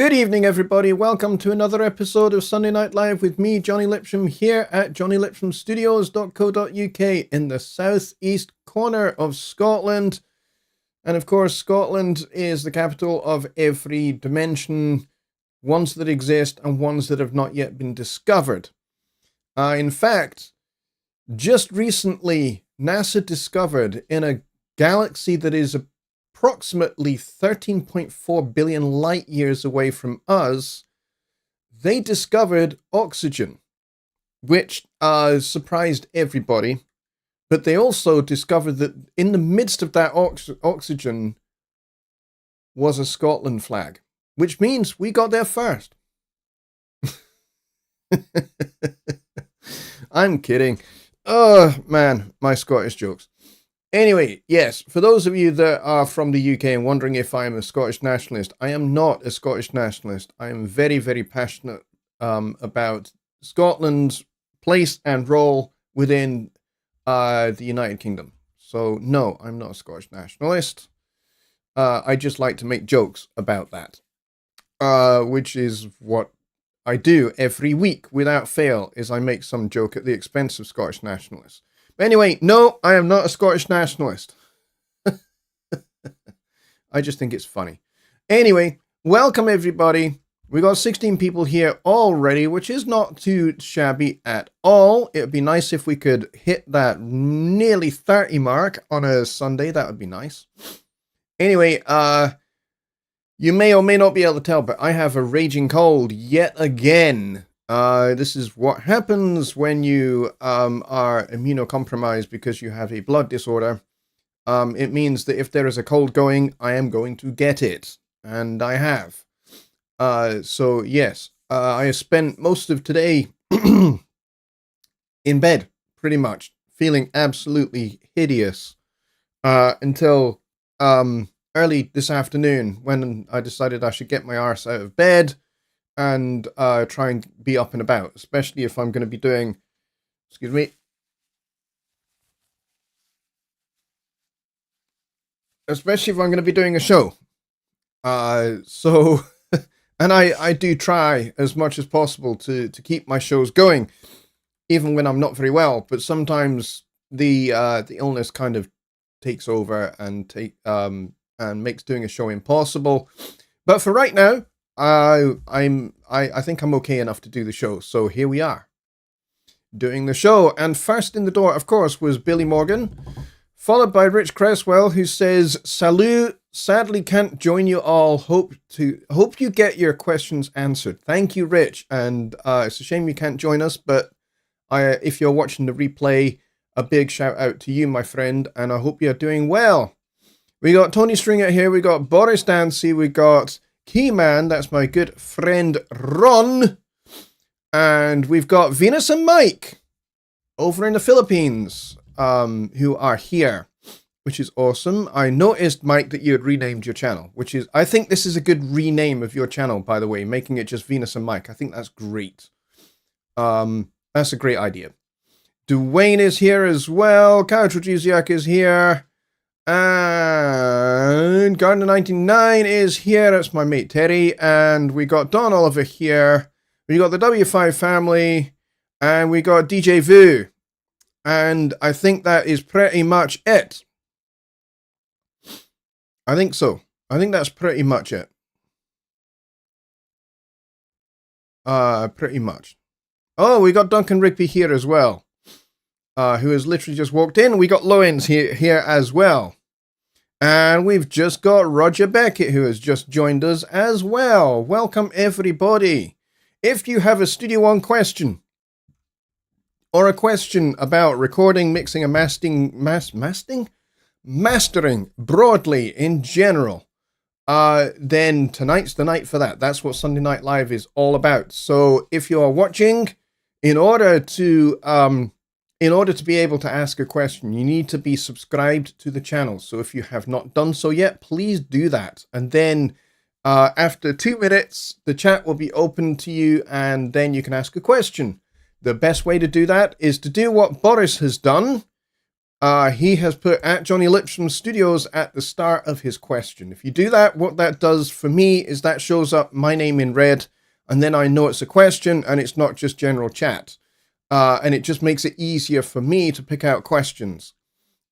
Good evening, everybody. Welcome to another episode of Sunday Night Live with me, Jonny Lipsham, here at jonnylipshamstudios.co.uk in the southeast corner of Scotland. And of course, Scotland is the capital of every dimension, ones that exist and ones that have not yet been discovered. In fact, just recently, NASA discovered in a galaxy that is approximately 13.4 billion light years away from us, they discovered oxygen, which surprised everybody. But they also discovered that in the midst of that oxygen was a Scotland flag, which means we got there first. I'm kidding. Oh, man, my Scottish jokes. Anyway, yes, for those of you that are from the UK and wondering if I am a Scottish nationalist, I am not a Scottish nationalist. I am very, very passionate about Scotland's place and role within the United Kingdom. So, no, I'm not a Scottish nationalist. I just like to make jokes about that, which is what I do every week without fail, is I make some joke at the expense of Scottish nationalists. Anyway, no, I am not a Scottish nationalist. I just think it's funny. Anyway, welcome everybody. We got 16 people here already, which is not too shabby at all. It would be nice if we could hit that nearly 30 mark on a Sunday. That would be nice. Anyway, you may or may not be able to tell, but I have a raging cold yet again. This is what happens when you are immunocompromised because you have a blood disorder. It means that if there is a cold going, I am going to get it. And I have. So, yes, I have spent most of today in bed, pretty much, feeling absolutely hideous until early this afternoon when I decided I should get my arse out of bed and try and be up and about, especially if I'm going to be doing, especially if I'm going to be doing a show. So, and I do try as much as possible to keep my shows going, even when I'm not very well, but sometimes the illness kind of takes over and makes doing a show impossible. But for right now, I think I'm okay enough to do the show. So here we are, doing the show. And first in the door, of course, was Billy Morgan, followed by Rich Cresswell, who says, "Salut, sadly can't join you all. Hope you get your questions answered." Thank you, Rich. And it's a shame you can't join us, but if you're watching the replay, a big shout out to you, my friend, and I hope you're doing well. We got Tony Stringer here. We got Boris Dancy. We got Keyman, that's my good friend Ron, and we've got Venus and Mike over in the Philippines, who are here, which is awesome. I noticed, Mike, that you had renamed your channel, I think this is a good rename of your channel, by the way, making it just Venus and Mike. I think that's great. That's a great idea. Dwayne is here as well. Couch Regiziak is here. And Gardner99 is here. That's my mate Terry. And we got Don Oliver here. We got the W5 family. And we got DJ Vu. And I think that is pretty much it. I think so. I think that's pretty much it. Pretty much. Oh, we got Duncan Rigby here as well. Who has literally just walked in. We got Lowen's here as well. And we've just got Roger Beckett, who has just joined us as well. Welcome, everybody. If you have a Studio One question, or a question about recording, mixing, and mastering broadly in general, then tonight's the night for that. That's what Sunday Night Live is all about. So if you are watching, in order to be able to ask a question, you need to be subscribed to the channel. So if you have not done so yet, please do that. And then after 2 minutes, the chat will be open to you, and then you can ask a question. The best way to do that is to do what Boris has done, He has put at Jonny Lipsham Studios at the start of his question. If you do that, what that does for me is that shows up my name in red, and then I know it's a question and it's not just general chat. And it just makes it easier for me to pick out questions.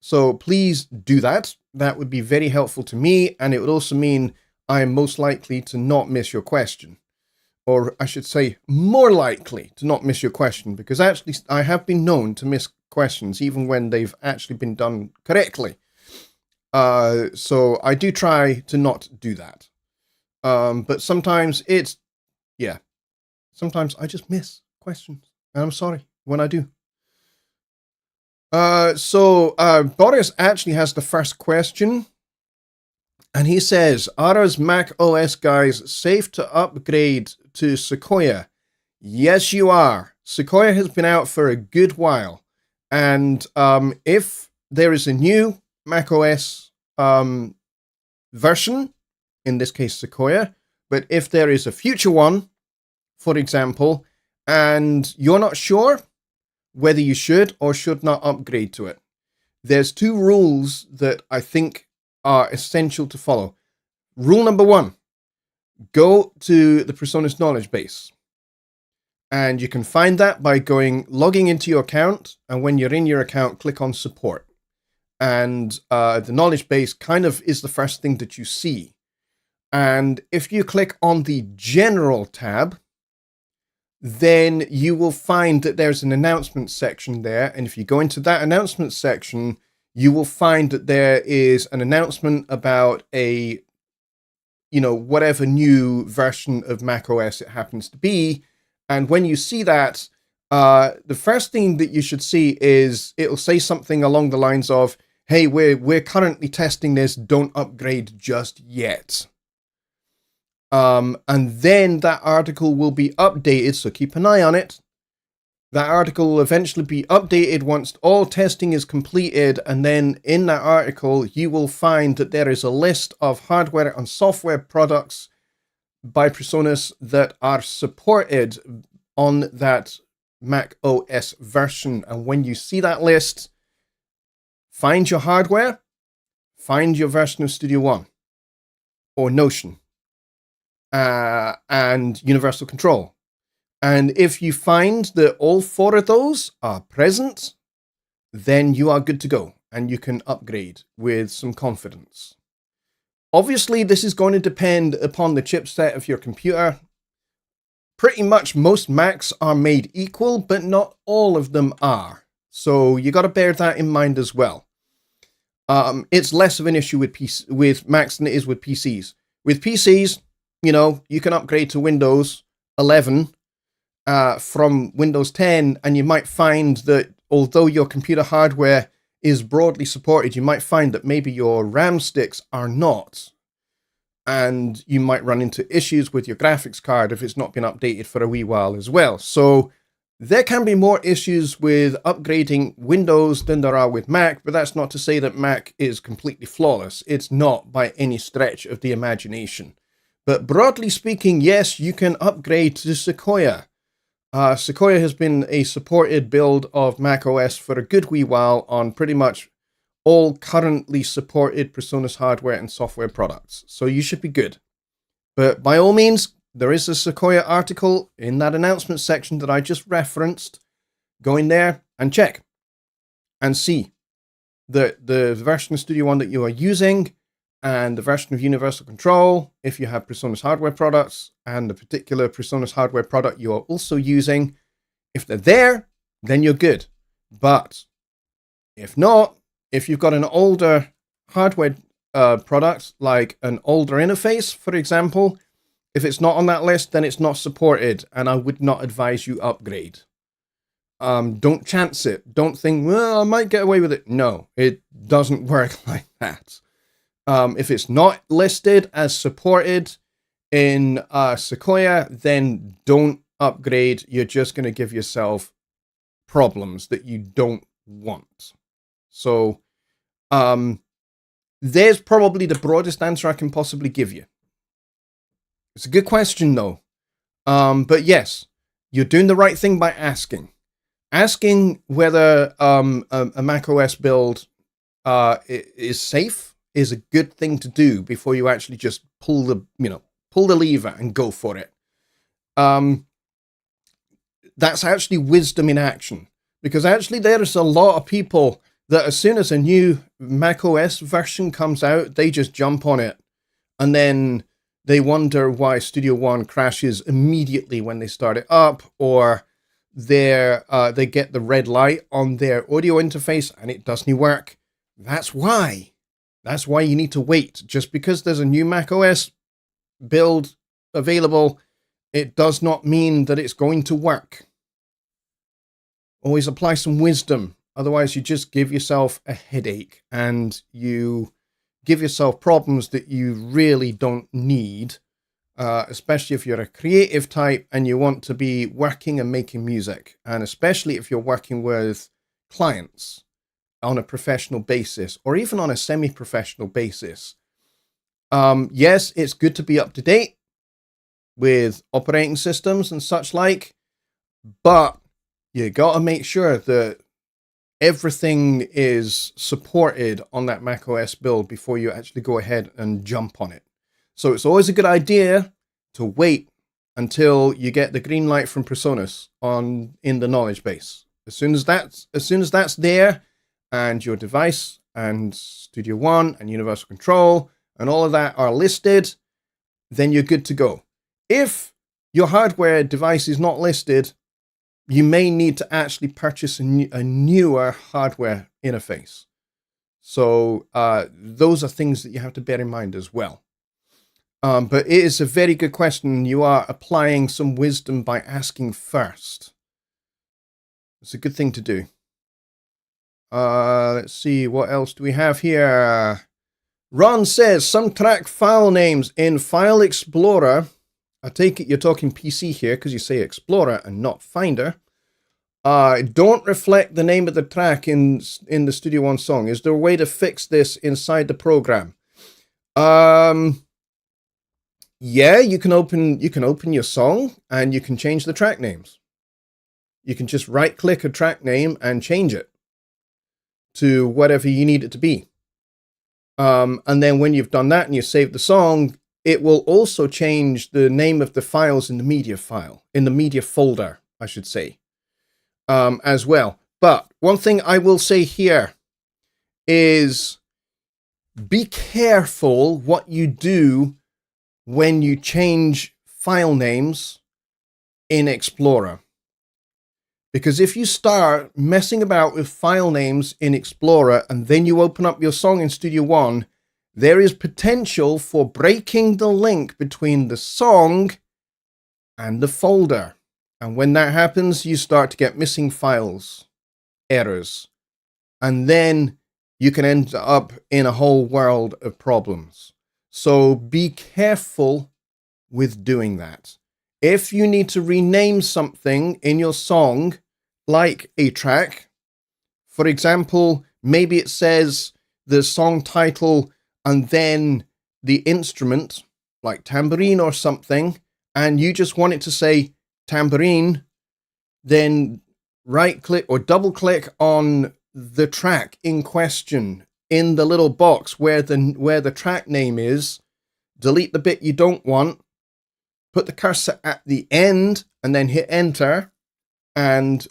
So please do that. That would be very helpful to me, and it would also mean I am most likely to not miss your question. Or I should say, more likely to not miss your question, because actually I have been known to miss questions even when they've actually been done correctly. So I do try to not do that. But sometimes sometimes I just miss questions, and I'm sorry when I do. So Boris actually has the first question, and he says, are us Mac OS guys safe to upgrade to Sequoia? Yes, you are. Sequoia has been out for a good while, and if there is a new Mac OS version, in this case Sequoia, but if there is a future one, for example, and you're not sure whether you should or should not upgrade to it, there's two rules that I think are essential to follow. Rule number one, go to the Presonus knowledge base. And you can find that by logging into your account. And when you're in your account, click on support. And the knowledge base kind of is the first thing that you see. And if you click on the general tab, then you will find that there's an announcement section there. And if you go into that announcement section, you will find that there is an announcement about whatever new version of macOS it happens to be. And when you see that, the first thing that you should see is it'll say something along the lines of, hey, we're currently testing this, don't upgrade just yet. And then that article will be updated, so keep an eye on it. That article will eventually be updated once all testing is completed, and then in that article you will find that there is a list of hardware and software products by Presonus that are supported on that Mac OS version. And when you see that list, find your hardware, find your version of Studio One or Notion and Universal Control. And if you find that all four of those are present, then you are good to go and you can upgrade with some confidence. Obviously, this is going to depend upon the chipset of your computer. Pretty much most Macs are made equal, but not all of them are. So you got to bear that in mind as well. It's less of an issue with Macs than it is with PCs. With PCs, you can upgrade to Windows 11 from Windows 10, and you might find that although your computer hardware is broadly supported, you might find that maybe your RAM sticks are not. And you might run into issues with your graphics card if it's not been updated for a wee while as well. So there can be more issues with upgrading Windows than there are with Mac, but that's not to say that Mac is completely flawless. It's not by any stretch of the imagination. But broadly speaking, yes, you can upgrade to Sequoia. Sequoia has been a supported build of macOS for a good wee while on pretty much all currently supported Presonus hardware and software products. So you should be good. But by all means, there is a Sequoia article in that announcement section that I just referenced. Go in there and check and see that the version of Studio One that you are using and the version of Universal Control, if you have Presonus hardware products, and the particular Presonus hardware product you are also using, if they're there, then you're good. But if not, if you've got an older hardware product, like an older interface, for example, if it's not on that list, then it's not supported, and I would not advise you upgrade. Don't chance it. Don't think, well, I might get away with it. No, it doesn't work like that. If it's not listed as supported in Sequoia, then don't upgrade. You're just going to give yourself problems that you don't want. So there's probably the broadest answer I can possibly give you. It's a good question, though. But yes, you're doing the right thing by asking. asking whether a Mac OS build is safe is a good thing to do before you actually just pull the lever and go for it. That's actually wisdom in action, because actually there's a lot of people that as soon as a new Mac OS version comes out, they just jump on it, and then they wonder why Studio One crashes immediately when they start it up, or they get the red light on their audio interface and it doesn't work. That's why you need to wait. Just because there's a new Mac OS build available, it does not mean that it's going to work. Always apply some wisdom. Otherwise, you just give yourself a headache and you give yourself problems that you really don't need, especially if you're a creative type and you want to be working and making music, and especially if you're working with clients on a professional basis or even on a semi-professional basis. Yes, it's good to be up to date with operating systems and such like, but you got to make sure that everything is supported on that Mac OS build before you actually go ahead and jump on it. So it's always a good idea to wait until you get the green light from Presonus in the knowledge base. As soon as that's there, and your device and Studio One and Universal Control and all of that are listed, then you're good to go. If your hardware device is not listed, you may need to actually purchase a newer hardware interface. So those are things that you have to bear in mind as well. But it is a very good question. You are applying some wisdom by asking first. It's a good thing to do. Let's see, what else do we have here? Ron says, some track file names in File Explorer, I take it you're talking PC here because you say Explorer and not Finder, don't reflect the name of the track in the Studio One song. Is there a way to fix this inside the program? Yeah, you can open your song and you can change the track names. You can just right click a track name and change it to whatever you need it to be. And then when you've done that and you save the song, it will also change the name of the files in the media folder, I should say, as well. But one thing I will say here is be careful what you do when you change file names in Explorer. Because if you start messing about with file names in Explorer and then you open up your song in Studio One, there is potential for breaking the link between the song and the folder. And when that happens, you start to get missing files, errors, and then you can end up in a whole world of problems. So be careful with doing that. If you need to rename something in your song, like a track, for example, maybe it says the song title and then the instrument, like tambourine or something, and you just want it to say tambourine, then right click or double click on the track in question in the little box where the track name is, delete the bit you don't want, put the cursor at the end and then hit enter.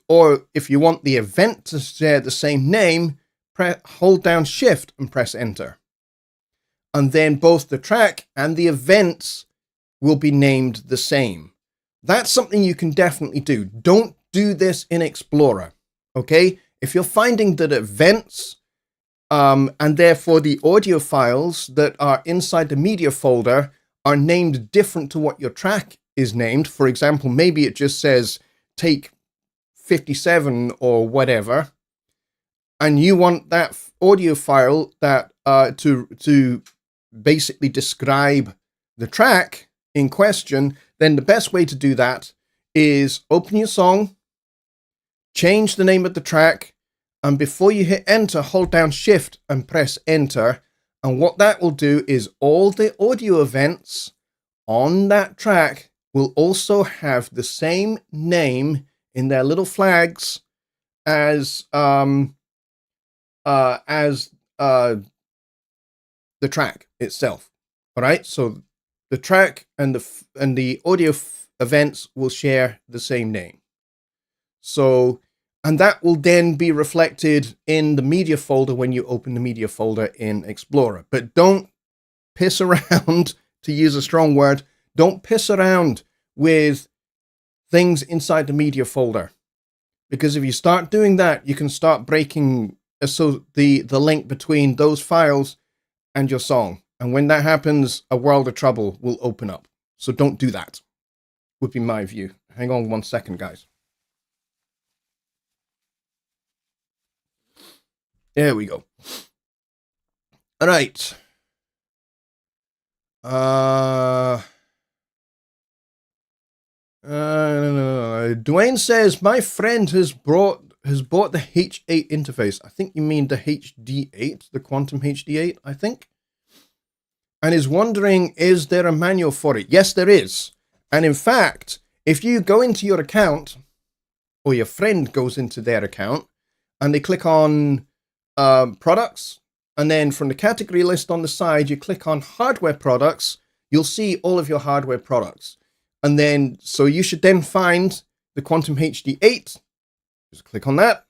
Or if you want the event to share the same name, hold down shift and press enter. And then both the track and the events will be named the same. That's something you can definitely do. Don't do this in Explorer, okay? If you're finding that events and therefore the audio files that are inside the media folder are named different to what your track is named, for example, maybe it just says take 57 or whatever, and you want that audio file that to basically describe the track in question, then the best way to do that is open your song, change the name of the track, and before you hit enter, hold down shift and press enter. And what that will do is all the audio events on that track will also have the same name in their little flags as the track itself. All right, so the track and the audio events will share the same name. So, and that will then be reflected in the media folder when you open the media folder in Explorer. But don't piss around, to use a strong word, don't piss around with things inside the media folder. Because if you start doing that, you can start breaking the link between those files and your song. And when that happens, a world of trouble will open up. So don't do that, would be my view. Hang on 1 second, guys. There we go. All right. Dwayne says, my friend has bought the H8 interface. I think you mean the HD8, the Quantum HD8, I think. And is wondering, is there a manual for it? Yes, there is. And in fact, if you go into your account, or your friend goes into their account, and they click on products, and then from the category list on the side, you click on hardware products, you'll see all of your hardware products. And then, so you should then find the Quantum HD8, just click on that,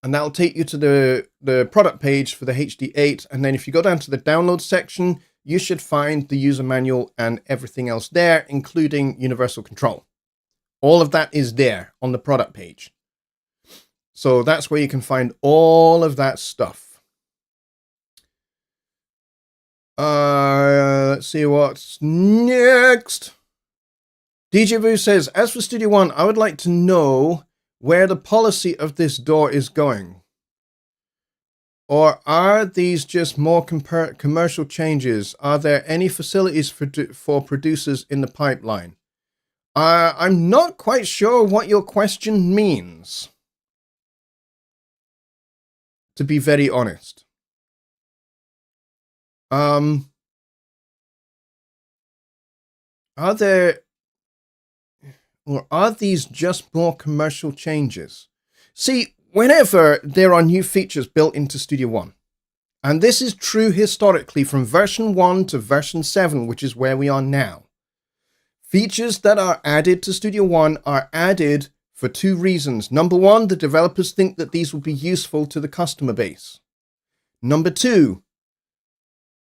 and that'll take you to the product page for the HD8. And then if you go down to the download section, you should find the user manual and everything else there, including universal control. All of that is there on the product page. So that's where you can find all of that stuff. Let's see what's next. DJ Vu says, as for Studio One, I would like to know where the policy of this door is going. Or are these just more commercial changes? Are there any facilities for producers in the pipeline? I'm not quite sure what your question means, to be very honest. Are these just more commercial changes? See, whenever there are new features built into Studio One, and this is true historically from version 1 to version 7, which is where we are now, features that are added to Studio One are added for two reasons. Number one, the developers think that these will be useful to the customer base. Number two,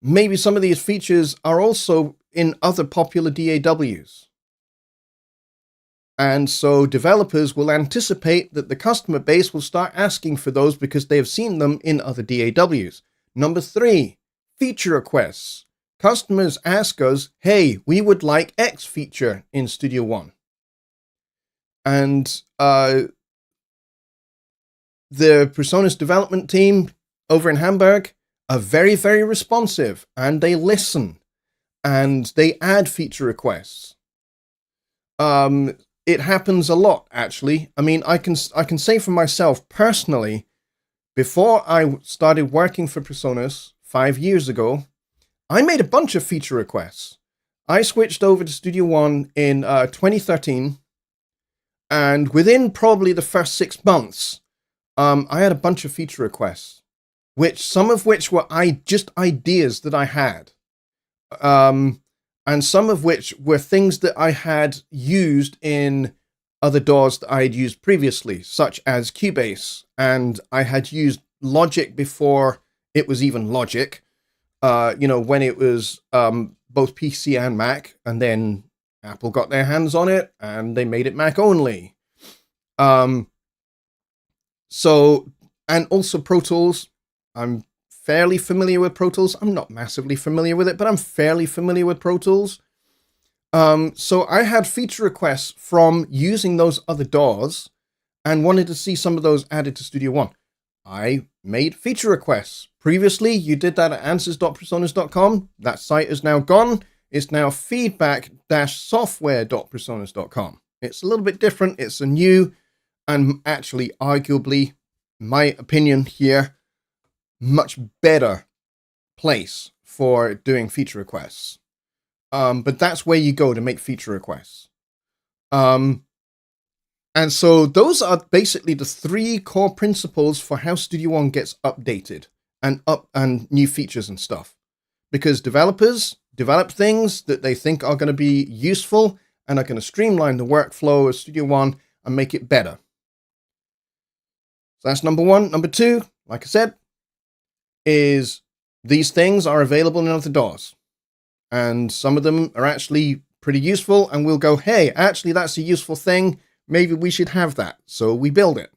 maybe some of these features are also in other popular DAWs. And so developers will anticipate that the customer base will start asking for those because they have seen them in other DAWs. Number three, feature requests. Customers ask us, hey, we would like X feature in Studio One. And the Presonus development team over in Hamburg are very, very responsive, and they listen, and they add feature requests. It happens a lot, actually. I mean, I can say for myself personally, before I started working for Presonus 5 years ago, I made a bunch of feature requests. I switched over to Studio One in 2013, and within probably the first 6 months, I had a bunch of feature requests, some of which were just ideas that I had. And some of which were things that I had used in other DAWs that I had used previously, such as Cubase. And I had used Logic before it was even Logic, when it was both PC and Mac. And then Apple got their hands on it and they made it Mac only. And also Pro Tools. I'm fairly familiar with Pro Tools. I'm not massively familiar with it, but I'm fairly familiar with Pro Tools. So I had feature requests from using those other DAWs and wanted to see some of those added to Studio One. I made feature requests. Previously, you did that at answers.presonus.com. That site is now gone. It's now feedback-software.presonus.com. It's a little bit different. It's a new and actually arguably, my opinion here, much better place for doing feature requests. But that's where you go to make feature requests. And so those are basically the three core principles for how Studio One gets updated and new features and stuff. Because developers develop things that they think are going to be useful and are going to streamline the workflow of Studio One and make it better. So that's number one. Number two, like I said, is these things are available in other DAWs. And some of them are actually pretty useful, and we'll go, hey, actually that's a useful thing. Maybe we should have that. So we build it.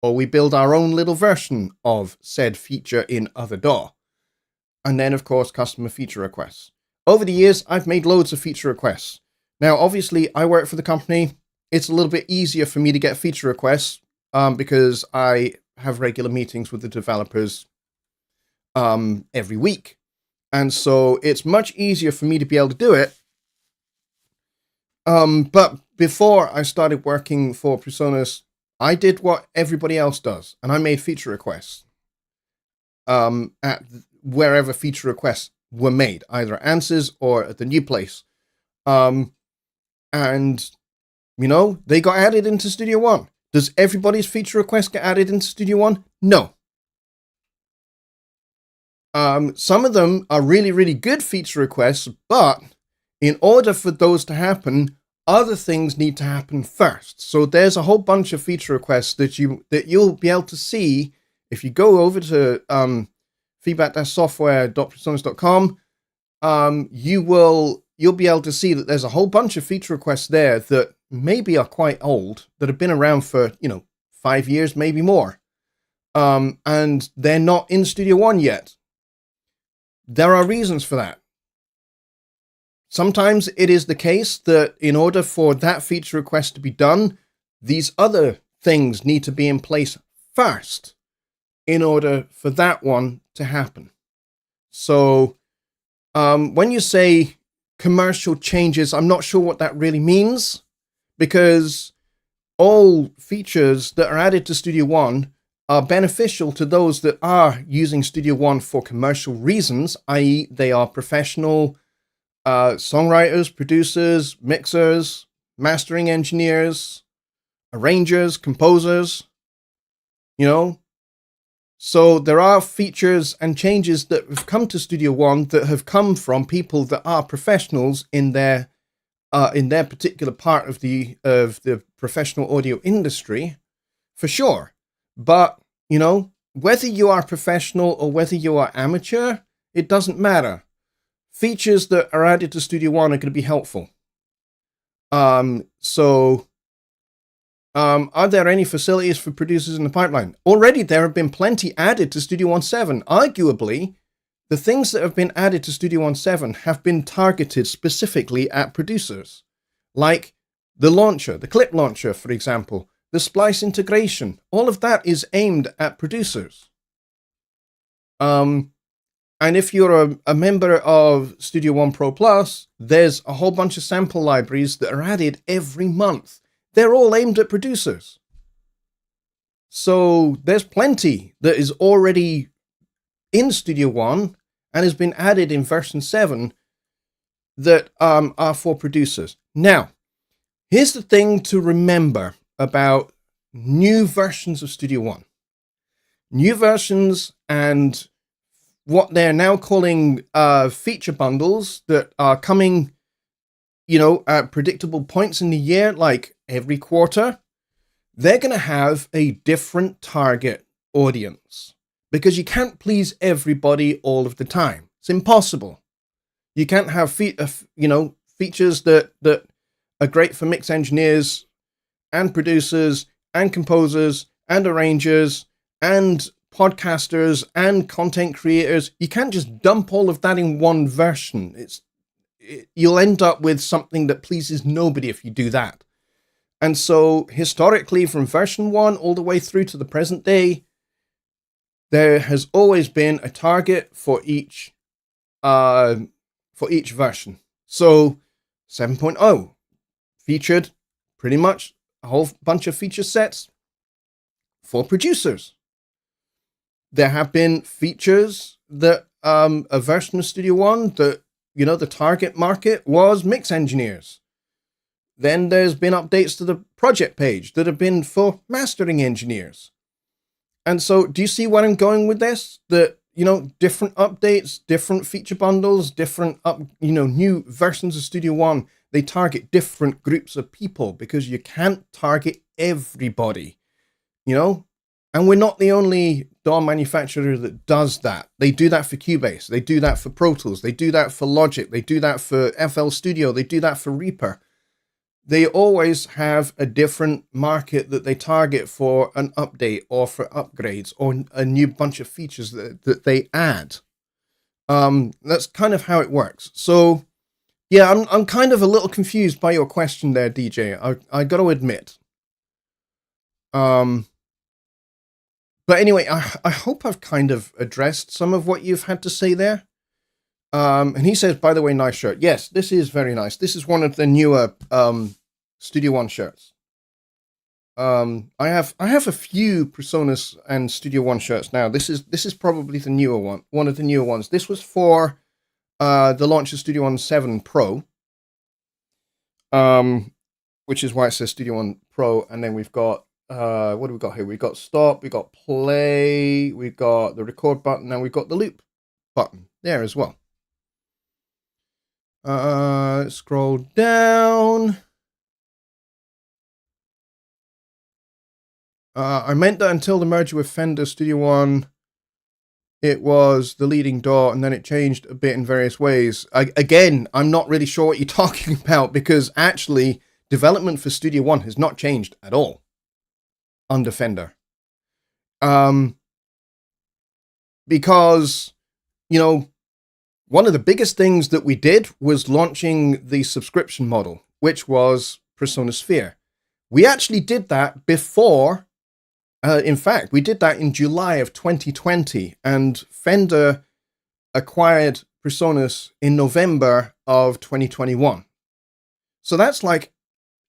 Or we build our own little version of said feature in other DAW. And then, of course, customer feature requests. Over the years, I've made loads of feature requests. Now, obviously, I work for the company. It's a little bit easier for me to get feature requests because I have regular meetings with the developers every week. And so it's much easier for me to be able to do it. But before I started working for Presonus, I did what everybody else does, and I made feature requests at wherever feature requests were made, either at Answers or at the new place. And, you know, they got added into Studio One. Does everybody's feature request get added into Studio One? No. Some of them are really, really good feature requests, but in order for those to happen, other things need to happen first. So there's a whole bunch of feature requests that you'll be able to see if you go over to feedback-software.presonus.com. You'll be able to see that there's a whole bunch of feature requests there that maybe are quite old, that have been around for 5 years, maybe more, and they're not in Studio One yet. There are reasons for that. Sometimes it is the case that in order for that feature request to be done, these other things need to be in place first in order for that one to happen. So when you say commercial changes, I'm not sure what that really means, because all features that are added to Studio One are beneficial to those that are using Studio One for commercial reasons, i.e. they are professional songwriters, producers, mixers, mastering engineers, arrangers, composers, So there are features and changes that have come to Studio One that have come from people that are professionals in their particular part of the professional audio industry, for sure. But, whether you are professional or whether you are amateur, it doesn't matter. Features that are added to Studio One are going to be helpful. Are there any facilities for producers in the pipeline? Already there have been plenty added to Studio One 7. Arguably, the things that have been added to Studio One 7 have been targeted specifically at producers. Like the launcher, the clip launcher, for example, the splice integration. All of that is aimed at producers. And if you're a member of Studio One Pro Plus, there's a whole bunch of sample libraries that are added every month. They're all aimed at producers. So there's plenty that is already in Studio One and has been added in version 7 that are for producers. Now, here's the thing to remember about new versions of Studio One. New versions and what they're now calling feature bundles that are coming, at predictable points in the year, like every quarter, they're going to have a different target audience because you can't please everybody all of the time. It's impossible. You can't have features that are great for mix engineers and producers and composers and arrangers and podcasters and content creators. You can't just dump all of that in one version. You'll end up with something that pleases nobody if you do that. And so historically, from version 1 all the way through to the present day, there has always been a target for each version. So 7.0 featured pretty much a whole bunch of feature sets for producers. There have been features that a version of Studio One that, the target market was mix engineers. then there's been updates to the project page that have been for mastering engineers. And so do you see where I'm going with this? That, different updates, different feature bundles, different new versions of Studio One, they target different groups of people because you can't target everybody, And we're not the only DAW manufacturer that does that. They do that for Cubase. They do that for Pro Tools. They do that for Logic. They do that for FL Studio. They do that for Reaper. They always have a different market that they target for an update or for upgrades or a new bunch of features that they add. That's kind of how it works. So, yeah, I'm kind of a little confused by your question there, DJ. I got to admit. But anyway, I hope I've kind of addressed some of what you've had to say there. And he says, by the way, nice shirt. Yes, this is very nice. This is one of the newer Studio One shirts. I have a few Presonus and Studio One shirts now. This is probably the newer one of the newer ones. This was for the launch of Studio One 7 Pro, which is why it says Studio One Pro. And then we've got what do we got here? We've got stop, we got play, we got the record button, and we've got the loop button there as well. Scroll down. I meant that until the merger with Fender Studio One, it was the leading DAW, and then it changed a bit in various ways. Again, I'm not really sure what you're talking about, because actually, development for Studio One has not changed at all under Fender. Because, one of the biggest things that we did was launching the subscription model, which was Persona Sphere. We actually did that before, in fact, we did that in July of 2020, and Fender acquired Presonus in November of 2021. So that's like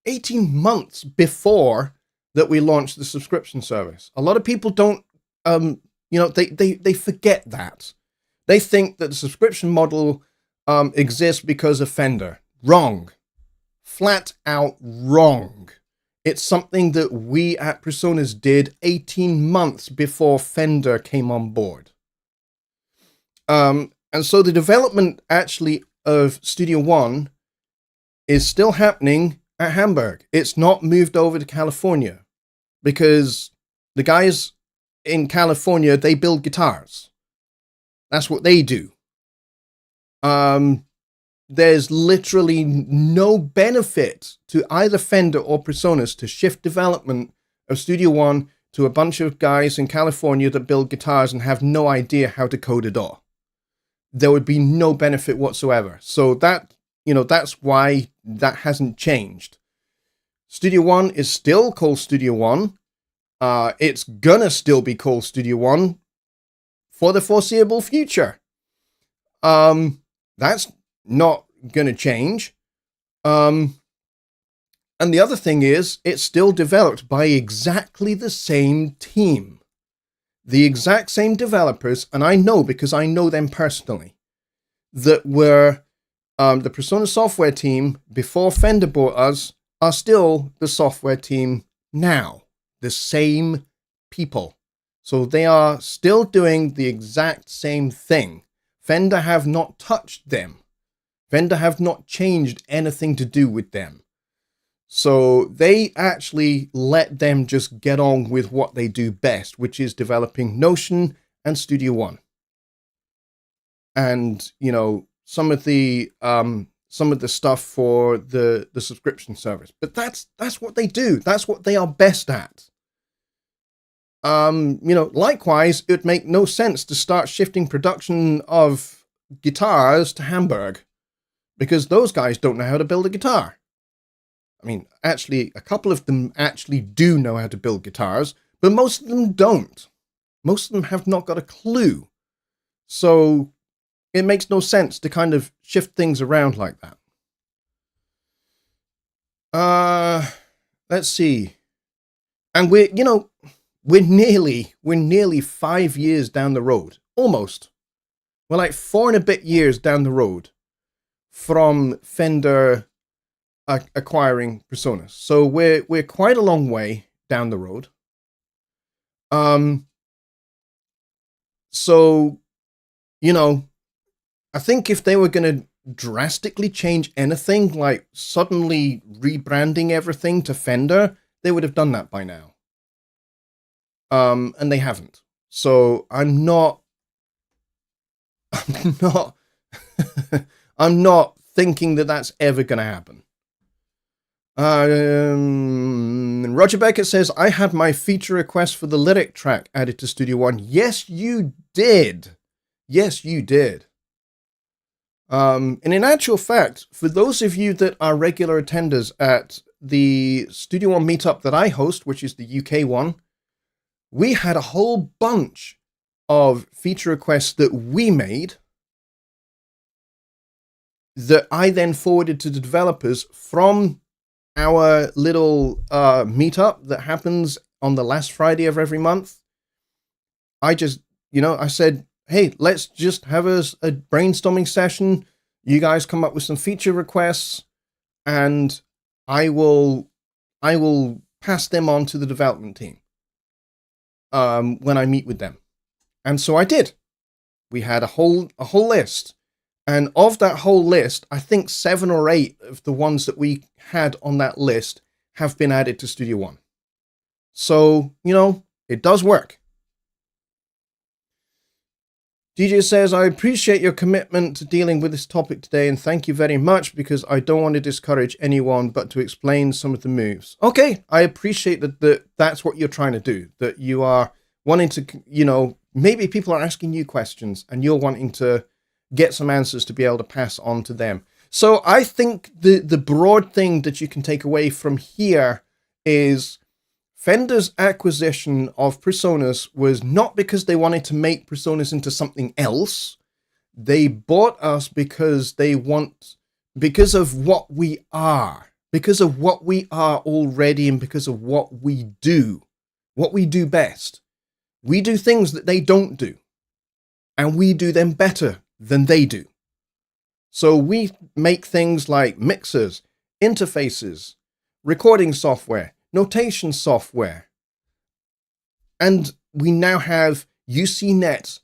18 months before that we launched the subscription service. A lot of people don't, they forget that. They think that the subscription model exists because of Fender. Wrong. Flat out wrong. It's something that we at Presonus did 18 months before Fender came on board. And so the development actually of Studio One is still happening at Hamburg. It's not moved over to California because the guys in California, they build guitars. That's what they do. There's literally no benefit to either Fender or Presonus to shift development of Studio One to a bunch of guys in California that build guitars and have no idea how to code a DAW. There would be no benefit whatsoever. So that's why that hasn't changed. Studio One is still called Studio One. It's gonna still be called Studio One for the foreseeable future. That's not gonna change. And the other thing is, it's still developed by exactly the same team. The exact same developers, and I know because I know them personally, that were the Persona software team before Fender bought us, are still the software team now. The same people. So they are still doing the exact same thing. Fender have not touched them. Fender have not changed anything to do with them. So they actually let them just get on with what they do best, which is developing Notion and Studio One. And, some of the stuff for the subscription service. But that's what they do. That's what they are best at. Likewise, it would make no sense to start shifting production of guitars to Hamburg, because those guys don't know how to build a guitar. I mean, actually, a couple of them actually do know how to build guitars, but most of them don't. Most of them have not got a clue. So it makes no sense to kind of shift things around like that. Let's see. And we're nearly 5 years down the road. Almost. We're like 4 and a bit years down the road from Fender acquiring PreSonus. So we're quite a long way down the road. So, you know, I think if they were going to drastically change anything, like suddenly rebranding everything to Fender, they would have done that by now. And they haven't. So I'm not I'm not thinking that that's ever going to happen. Roger Beckett says, I had my feature request for the lyric track added to Studio One. Yes, you did. Yes, you did. And in actual fact, for those of you that are regular attenders at the Studio One meetup that I host, which is the UK one, we had a whole bunch of feature requests that we made that I then forwarded to the developers from our little meetup that happens on the last Friday of every month. I just, I said, hey, let's just have a brainstorming session. You guys come up with some feature requests, and I will pass them on to the development team when I meet with them. And so I did. We had a whole list. And of that whole list, I think 7 or 8 of the ones that we had on that list have been added to Studio One. So, it does work. DJ says, I appreciate your commitment to dealing with this topic today, and thank you very much, because I don't want to discourage anyone, but to explain some of the moves. Okay, I appreciate that that's what you're trying to do, that you are wanting to, maybe people are asking you questions, and you're wanting to get some answers to be able to pass on to them. So I think the broad thing that you can take away from here is Fender's acquisition of PreSonus was not because they wanted to make PreSonus into something else. They bought us because of what we are already, and because of what we do best. We do things that they don't do, and we do them better than they do. So we make things like mixers, interfaces, recording software, notation software, and we now have UCNet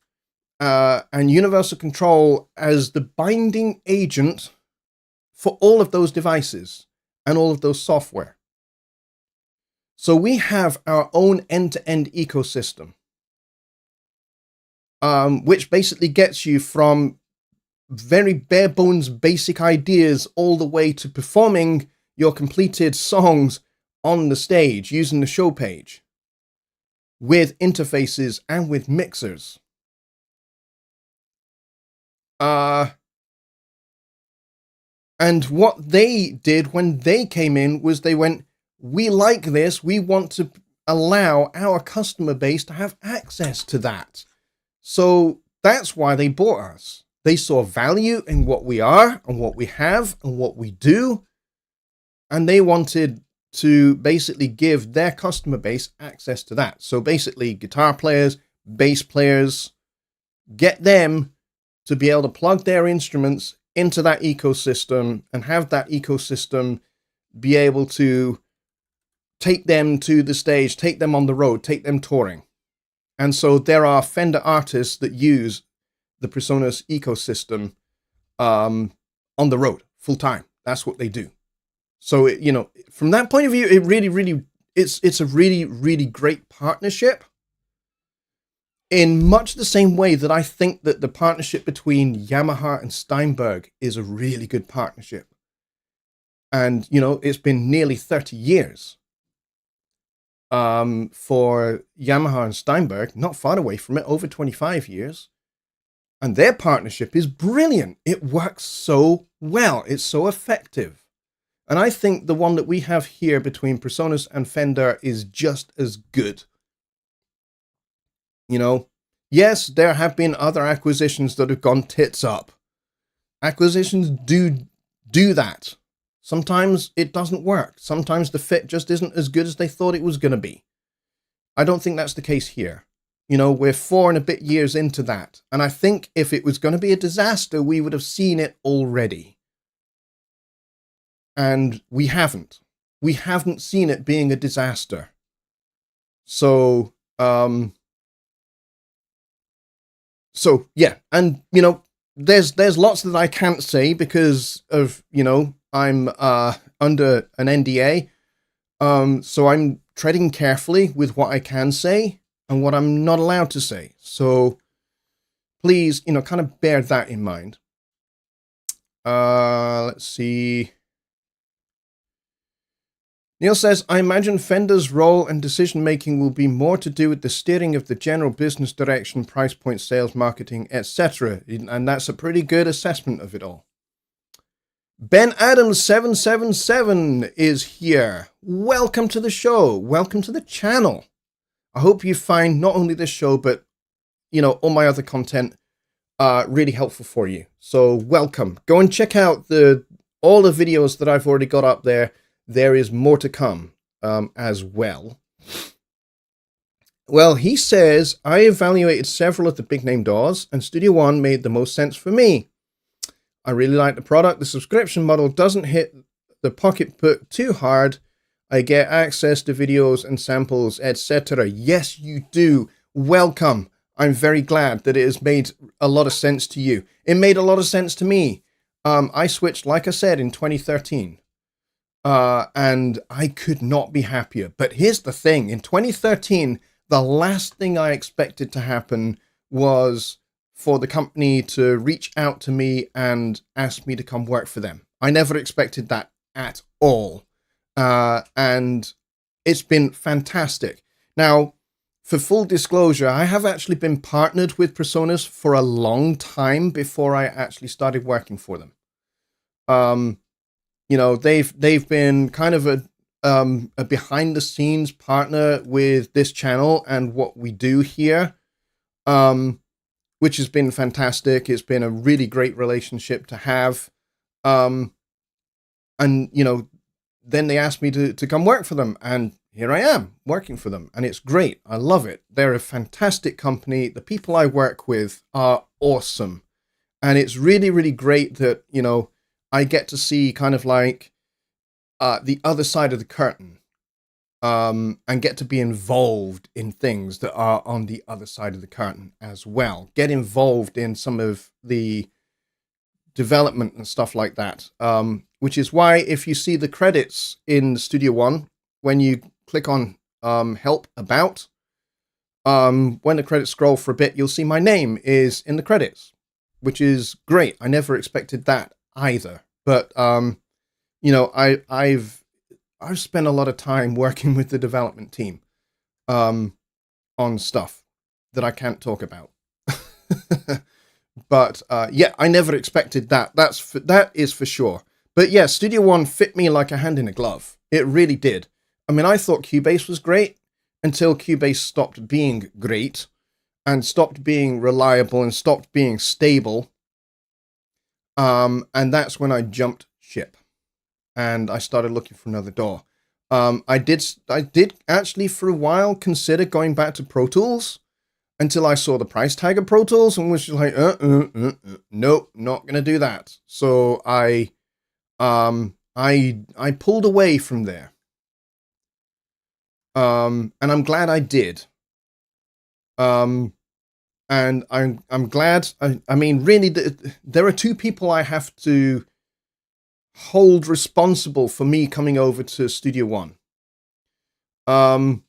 and Universal Control as the binding agent for all of those devices and all of those software. So we have our own end-to-end ecosystem, which basically gets you from very bare bones basic ideas all the way to performing your completed songs on the stage using the show page with interfaces and with mixers. And what they did when they came in was they went, we like this, we want to allow our customer base to have access to that. So that's why they bought us. They saw value in what we are and what we have and what we do. And they wanted to basically give their customer base access to that. So basically guitar players, bass players, get them to be able to plug their instruments into that ecosystem and have that ecosystem be able to take them to the stage, take them on the road, take them touring. And so there are Fender artists that use the PreSonus ecosystem on the road full time. That's what they do. So, from that point of view, it really, it's a really, really great partnership. In much the same way that I think that the partnership between Yamaha and Steinberg is a really good partnership. And, it's been nearly 30 years for Yamaha and Steinberg, not far away from it, over 25 years. And their partnership is brilliant. It works so well. It's so effective. And I think the one that we have here between PreSonus and Fender is just as good. Yes, there have been other acquisitions that have gone tits up. Acquisitions do that. Sometimes it doesn't work. Sometimes the fit just isn't as good as they thought it was going to be. I don't think that's the case here. We're 4 and a bit years into that. And I think if it was going to be a disaster, we would have seen it already. and we haven't seen it being a disaster. So yeah, and there's lots that I can't say because of I'm under an NDA, so I'm treading carefully with what I can say and what I'm not allowed to say. So please, kind of bear that in mind. Let's see. Neil says, I imagine Fender's role and decision-making will be more to do with the steering of the general business direction, price point, sales, marketing, etc. And that's a pretty good assessment of it all. Ben Adams 777 is here. Welcome to the show. Welcome to the channel. I hope you find not only this show, but, all my other content really helpful for you. So welcome. Go and check out all the videos that I've already got up there. There is more to come as well. Well, he says, I evaluated several of the big name DAWs and Studio One made the most sense for me. I really like the product. The subscription model doesn't hit the pocketbook too hard. I get access to videos and samples, etc. Yes, you do. Welcome. I'm very glad that it has made a lot of sense to you. It made a lot of sense to me. I switched, like I said, in 2013. And I could not be happier. But here's the thing. In 2013, the last thing I expected to happen was for the company to reach out to me and ask me to come work for them. I never expected that at all. And it's been fantastic. Now, for full disclosure, I have actually been partnered with Presonus for a long time before I actually started working for them. They've been kind of a behind the scenes partner with this channel and what we do here, which has been fantastic. It's been a really great relationship to have. And, then they asked me to come work for them, and here I am working for them, and it's great. I love it. They're a fantastic company. The people I work with are awesome. And it's really, really great that, I get to see kind of like the other side of the curtain, and get to be involved in things that are on the other side of the curtain as well. Get involved in some of the development and stuff like that, which is why if you see the credits in Studio One, when you click on Help About, when the credits scroll for a bit, you'll see my name is in the credits, which is great. I never expected that either, but I've spent a lot of time working with the development team on stuff that I can't talk about. But yeah, I never expected that. That is for sure. But yeah, Studio One fit me like a hand in a glove. It really did. I mean, I thought Cubase was great until Cubase stopped being great and stopped being reliable and stopped being stable. And that's when I jumped ship and I started looking for another DAW. I did actually for a while consider going back to Pro Tools until I saw the price tag of Pro Tools and was just like, nope, not gonna do that. So I pulled away from there. And I'm glad I did. And I'm glad. I mean, really, there are two people I have to hold responsible for me coming over to Studio One. And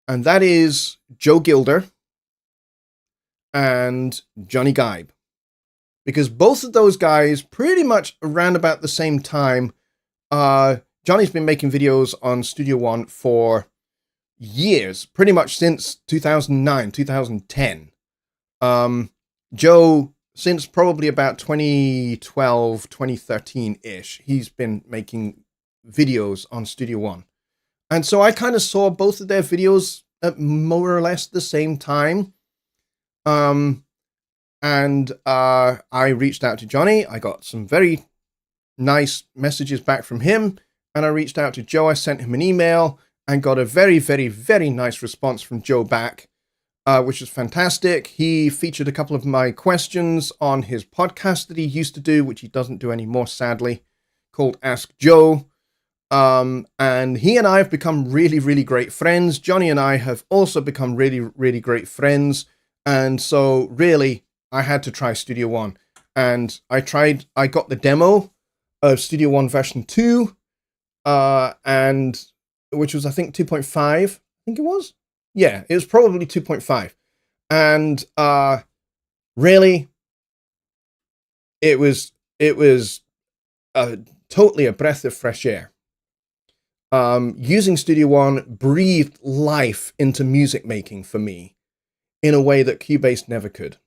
that is Joe Gilder and Jonny Gibe. Because both of those guys, pretty much around about the same time, Johnny's been making videos on Studio One for years, pretty much since 2009, 2010. Joe, since probably about 2012, 2013-ish, he's been making videos on Studio One. And so I kind of saw both of their videos at more or less the same time. And I reached out to Jonny. I got some very nice messages back from him. And I reached out to Joe. I sent him an email and got a very, very, very nice response from Joe back, which was fantastic. He featured a couple of my questions on his podcast that he used to do, which he doesn't do anymore, sadly, called Ask Joe. And he and I have become really, really great friends. Jonny and I have also become really, really great friends. And so really, I had to try Studio One. And I got the demo of Studio One version 2, and which was, I think, 2.5. I think it was. Yeah, it was probably 2.5. And really, it was totally a breath of fresh air. Using Studio One breathed life into music making for me in a way that Cubase never could.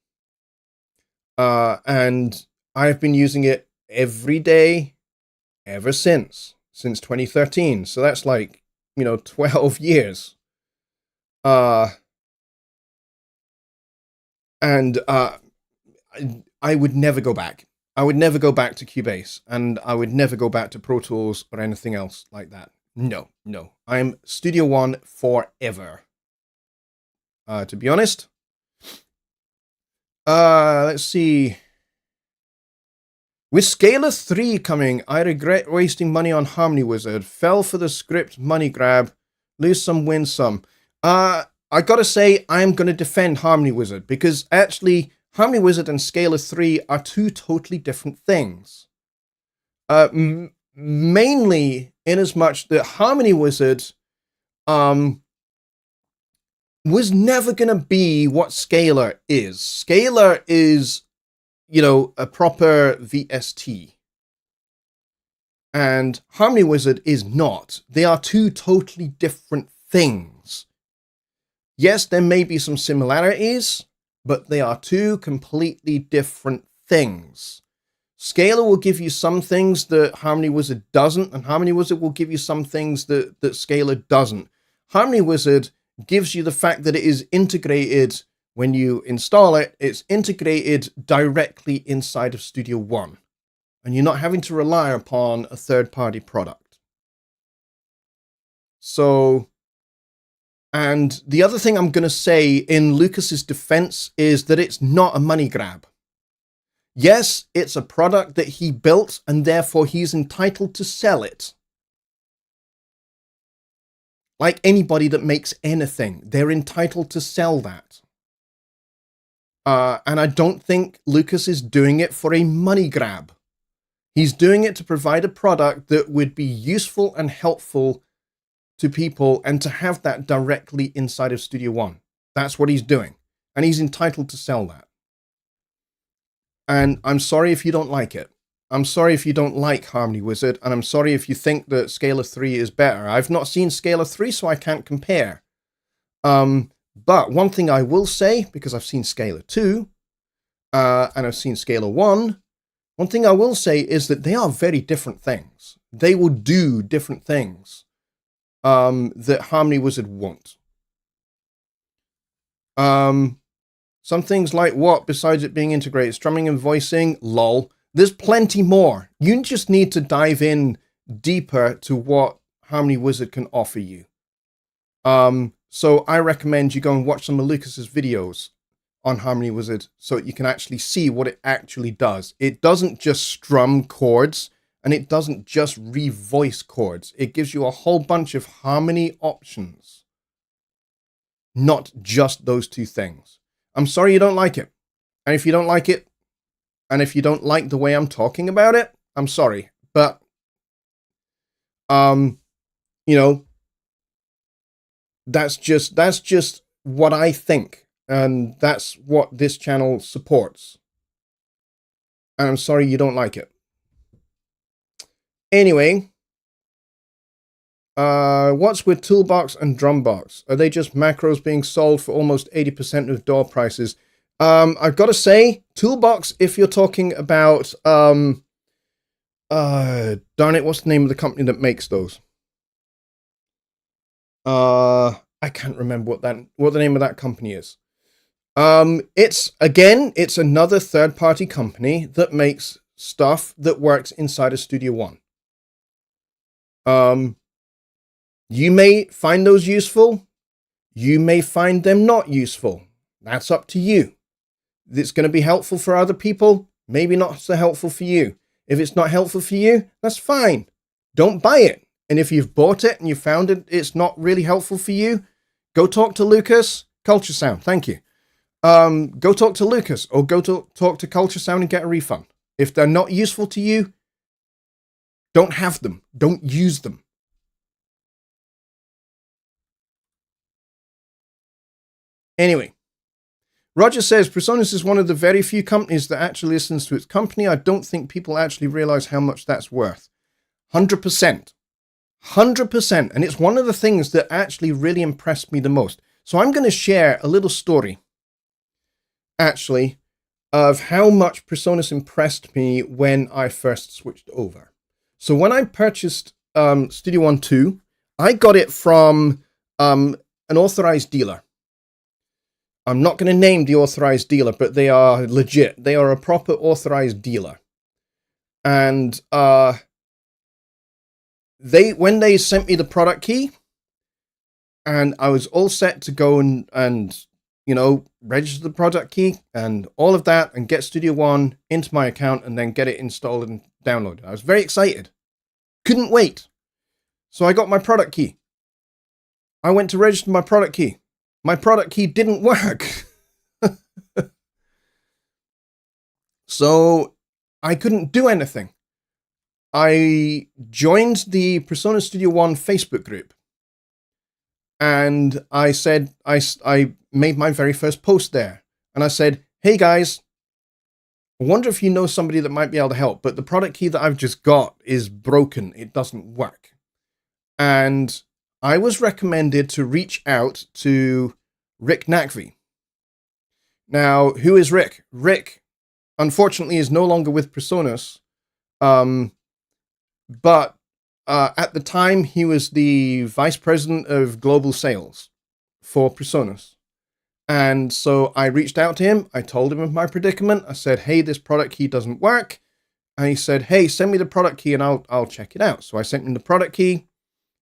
And I've been using it every day ever since 2013. So that's like, 12 years. And I would never go back. I would never go back to Cubase, and I would never go back to Pro Tools or anything else like that. No. I'm Studio One forever. To be honest. Let's see. With Scalar 3 coming, I regret wasting money on Harmony Wizard. Fell for the script money grab. Lose some, win some. I gotta say, I'm gonna defend Harmony Wizard, because actually, Harmony Wizard and Scalar 3 are two totally different things. Mainly in as much that Harmony Wizard was never going to be what Scalar is. Scalar is, a proper VST. And Harmony Wizard is not. They are two totally different things. Yes, there may be some similarities, but they are two completely different things. Scalar will give you some things that Harmony Wizard doesn't, and Harmony Wizard will give you some things that Scalar doesn't. Harmony Wizard gives you the fact that it is integrated when you install it. It's integrated directly inside of Studio One, and you're not having to rely upon a third-party product. So, and the other thing I'm going to say in Lucas's defense is that it's not a money grab. Yes, it's a product that he built, and therefore he's entitled to sell it. Like anybody that makes anything, they're entitled to sell that. And I don't think Lucas is doing it for a money grab. He's doing it to provide a product that would be useful and helpful to people, and to have that directly inside of Studio One. That's what he's doing. And he's entitled to sell that. And I'm sorry if you don't like it. I'm sorry if you don't like Harmony Wizard, and I'm sorry if you think that Scalar 3 is better. I've not seen Scalar 3, so I can't compare. But one thing I will say, because I've seen Scalar 2, and I've seen Scalar 1, one thing I will say is that they are very different things. They will do different things that Harmony Wizard won't. Some things like what, besides it being integrated? Strumming and voicing? Lol. There's plenty more. You just need to dive in deeper to what Harmony Wizard can offer you. So I recommend you go and watch some of Lucas's videos on Harmony Wizard so you can actually see what it actually does. It doesn't just strum chords, and it doesn't just revoice chords. It gives you a whole bunch of harmony options. Not just those two things. I'm sorry you don't like it. And if you don't like it, and if you don't like the way I'm talking about it, I'm sorry. But, that's just what I think. And that's what this channel supports. And I'm sorry you don't like it. Anyway, what's with Toolbox and Drumbox? Are they just macros being sold for almost 80% of DAW prices? I've got to say, Toolbox, if you're talking about, darn it, what's the name of the company that makes those? I can't remember what the name of that company is. It's another third-party company that makes stuff that works inside of Studio One. You may find those useful. You may find them not useful. That's up to you. It's going to be helpful for other people, maybe not so helpful for you. If it's not helpful for you, that's fine. Don't buy it. And if you've bought it and you found it's not really helpful for you, go talk to Lucas, Culture Sound. Thank you. Go talk to Lucas or go talk to Culture Sound and get a refund. If they're not useful to you, don't have them. Don't use them. Anyway, Roger says, PreSonus is one of the very few companies that actually listens to its company. I don't think people actually realize how much that's worth. 100%. 100%. And it's one of the things that actually really impressed me the most. So I'm going to share a little story, actually, of how much PreSonus impressed me when I first switched over. So when I purchased Studio One 2, I got it from an authorized dealer. I'm not going to name the authorized dealer, but they are legit. They are a proper authorized dealer. And when they sent me the product key, and I was all set to go and register the product key and all of that and get Studio One into my account and then get it installed and downloaded. I was very excited. Couldn't wait. So I got my product key. I went to register my product key. My product key didn't work. So I couldn't do anything. I joined the PreSonus Studio One Facebook group. And I said, I made my very first post there. And I said, hey guys, I wonder if you know somebody that might be able to help, but the product key that I've just got is broken. It doesn't work. And I was recommended to reach out to Rick Nakvi. Now, who is Rick? Rick, unfortunately, is no longer with PreSonus. But at the time, he was the vice president of global sales for PreSonus. And so I reached out to him. I told him of my predicament. I said, hey, this product key doesn't work. And he said, hey, send me the product key and I'll check it out. So I sent him the product key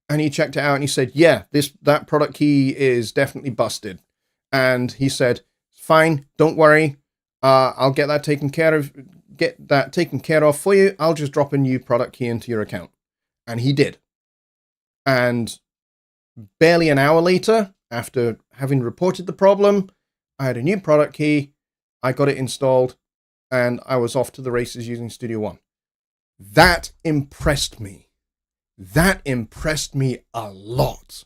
and he checked it out and he said, yeah, that product key is definitely busted. And he said, fine, don't worry. I'll get that taken care of for you. I'll just drop a new product key into your account. And he did. And barely an hour later, after having reported the problem, I had a new product key. I got it installed and I was off to the races using Studio One. That impressed me. That impressed me a lot.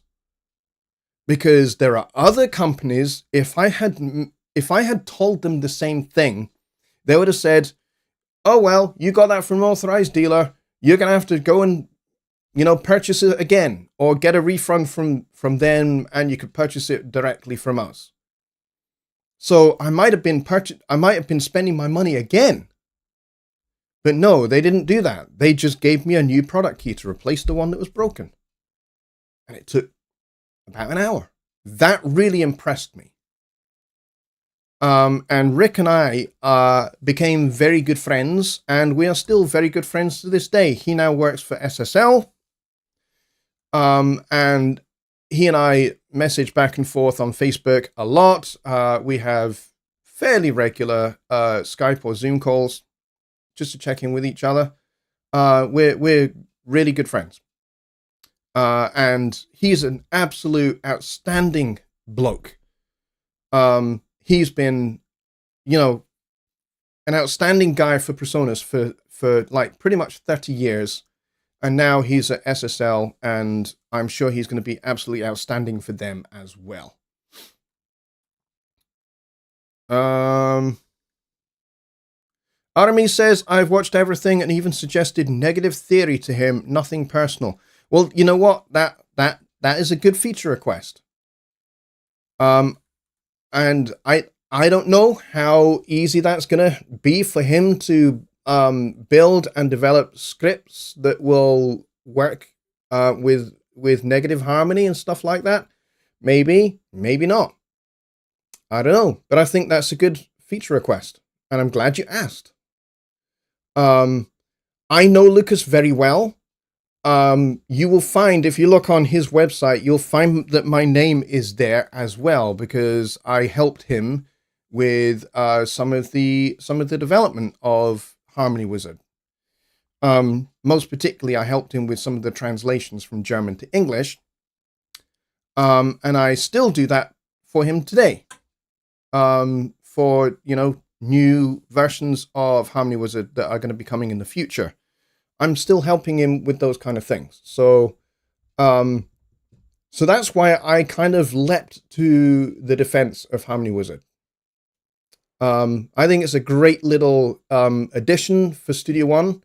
Because there are other companies, if I had told them the same thing, they would have said, oh, well, you got that from an authorized dealer. You're going to have to go and, purchase it again or get a refund from them and you could purchase it directly from us. So I might have been spending my money again. But no, they didn't do that. They just gave me a new product key to replace the one that was broken. And it took about an hour. That really impressed me. And Rick and I became very good friends, and we are still very good friends to this day. He now works for SSL, and he and I message back and forth on Facebook a lot. We have fairly regular Skype or Zoom calls just to check in with each other. We're really good friends. And he's an absolute outstanding bloke. He's been, an outstanding guy for PreSonus for like pretty much 30 years. And now he's at SSL, and I'm sure he's going to be absolutely outstanding for them as well. Artemis says, I've watched everything and even suggested negative theory to him, nothing personal. Well, you know what? That is a good feature request. And I don't know how easy that's going to be for him to build and develop scripts that will work with negative harmony and stuff like that. Maybe, maybe not. I don't know, but I think that's a good feature request, and I'm glad you asked. I know Lucas very well. You will find, if you look on his website, you'll find that my name is there as well, because I helped him with some of the development of Harmony Wizard. Most particularly, I helped him with some of the translations from German to English. And I still do that for him today. For, new versions of Harmony Wizard that are going to be coming in the future. I'm still helping him with those kind of things. So that's why I kind of leapt to the defense of Harmony Wizard. I think it's a great little addition for Studio One.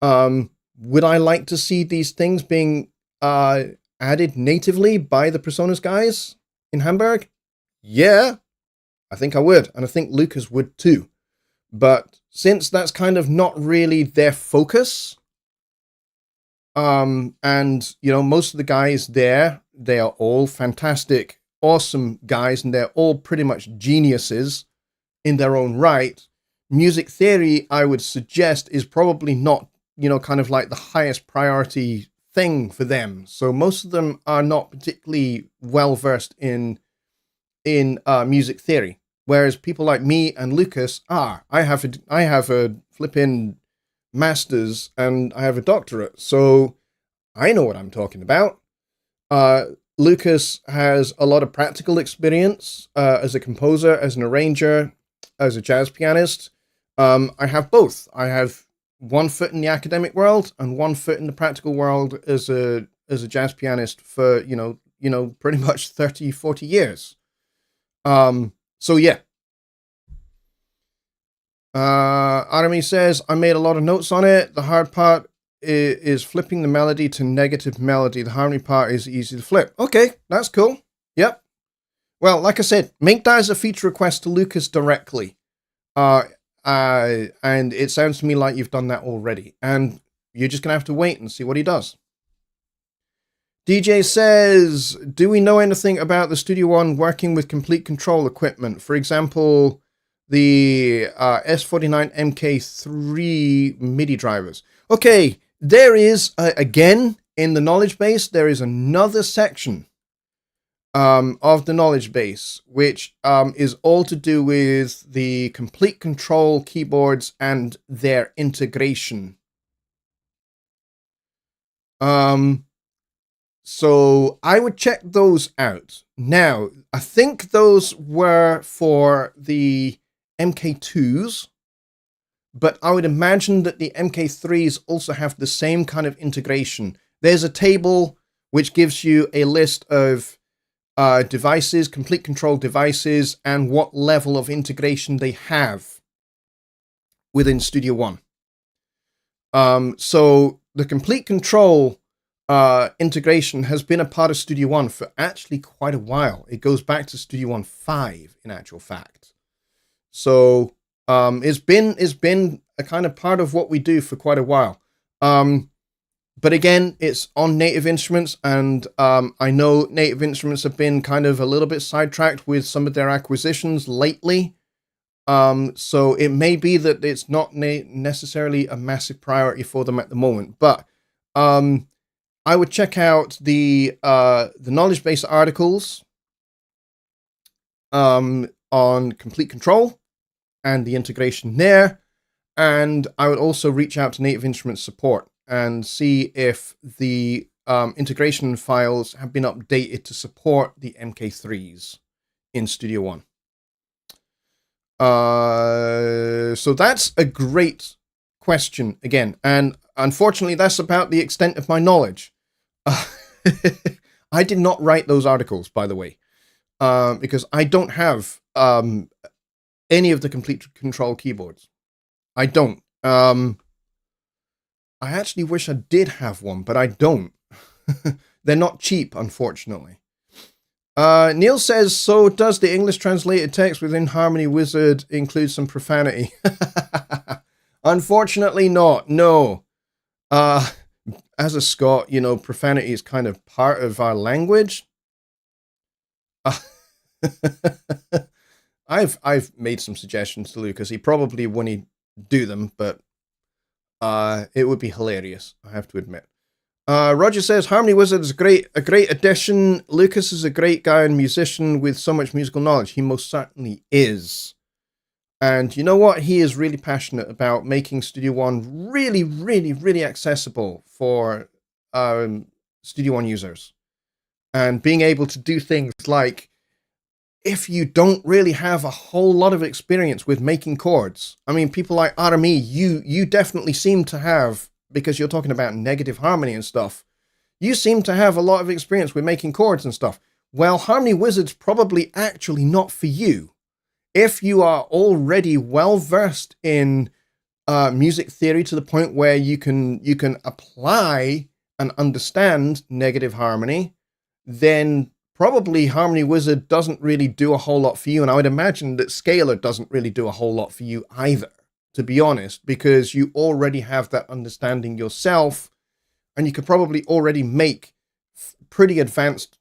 Would I like to see these things being added natively by the Personas guys in Hamburg? Yeah, I think I would. And I think Lucas would too. But since that's kind of not really their focus, and, most of the guys there, they are all fantastic, awesome guys, and they're all pretty much geniuses in their own right. Music theory, I would suggest, is probably not, kind of like the highest priority thing for them. So most of them are not particularly well versed in music theory, whereas people like me and Lucas are. I have a flipping master's and I have a doctorate, so I know what I'm talking about. Lucas has a lot of practical experience as a composer, as an arranger, as a jazz pianist. I have both. I have one foot in the academic world and one foot in the practical world as a jazz pianist for, pretty much 30, 40 years. So yeah. Arami says, I made a lot of notes on it. The hard part is flipping the melody to negative melody. The harmony part is easy to flip. Okay, that's cool. Yep. Well, like I said, make that as a feature request to Lucas directly. And it sounds to me like you've done that already. And you're just going to have to wait and see what he does. DJ says, do we know anything about the Studio One working with complete control equipment? For example, the S49 MK3 MIDI drivers. Okay, there is, again, in the knowledge base, there is another section of the knowledge base, which is all to do with the complete control keyboards and their integration. So I would check those out. Now, I think those were for the MK2s, but I would imagine that the MK3s also have the same kind of integration. There's a table which gives you a list of devices, complete control devices, and what level of integration they have within Studio One. So the complete control integration has been a part of Studio One for actually quite a while. It goes back to Studio One 5, in actual fact. So it's been a kind of part of what we do for quite a while. But again, it's on Native Instruments, and I know Native Instruments have been kind of a little bit sidetracked with some of their acquisitions lately. So it may be that it's not necessarily a massive priority for them at the moment. But I would check out the knowledge base articles on complete control and the integration there. And I would also reach out to Native Instruments support and see if the integration files have been updated to support the MK3s in Studio One. So that's a great question again. And unfortunately, that's about the extent of my knowledge. I did not write those articles, by the way, because I don't have any of the complete control keyboards. I don't. I actually wish I did have one, but I don't. They're not cheap, unfortunately. Neil says, so does the English translated text within Harmony Wizard include some profanity? Unfortunately not, no. As a Scot, profanity is kind of part of our language. I've made some suggestions to Lucas. He probably wouldn't do them, but it would be hilarious, I have to admit. Roger says, Harmony Wizard is a great addition. Lucas is a great guy and musician with so much musical knowledge. He most certainly is. And you know what? He is really passionate about making Studio One really, really, really accessible for Studio One users. And being able to do things like, if you don't really have a whole lot of experience with making chords, I mean, people like RME, you definitely seem to have, because you're talking about negative harmony and stuff, you seem to have a lot of experience with making chords and stuff. Well, Harmony Wizard's probably actually not for you. If you are already well versed in music theory to the point where you can apply and understand negative harmony, then probably Harmony Wizard doesn't really do a whole lot for you. And I would imagine that Scalar doesn't really do a whole lot for you either, to be honest, because you already have that understanding yourself, and you could probably already make pretty advanced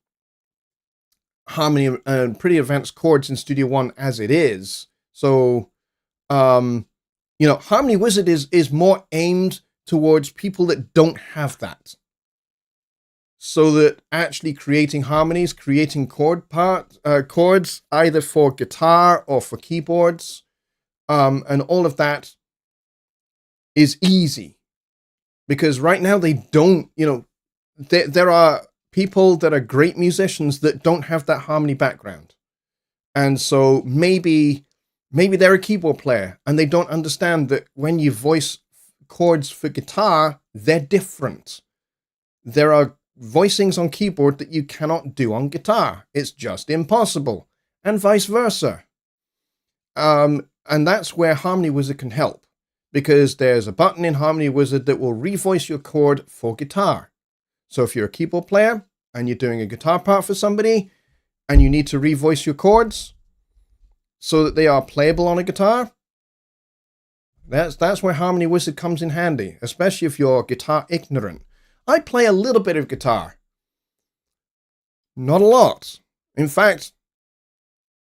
harmony and pretty advanced chords in Studio One as it is. So, Harmony Wizard is more aimed towards people that don't have that. So that actually creating harmonies, creating chords, either for guitar or for keyboards, and all of that is easy. Because right now they don't, there are people that are great musicians that don't have that harmony background. And so maybe they're a keyboard player and they don't understand that when you voice chords for guitar, they're different. There are voicings on keyboard that you cannot do on guitar. It's just impossible. And vice versa. And that's where Harmony Wizard can help, because there's a button in Harmony Wizard that will revoice your chord for guitar. So if you're a keyboard player and you're doing a guitar part for somebody and you need to revoice your chords so that they are playable on a guitar, that's where Harmony Wizard comes in handy, especially if you're guitar ignorant. I play a little bit of guitar. Not a lot. In fact,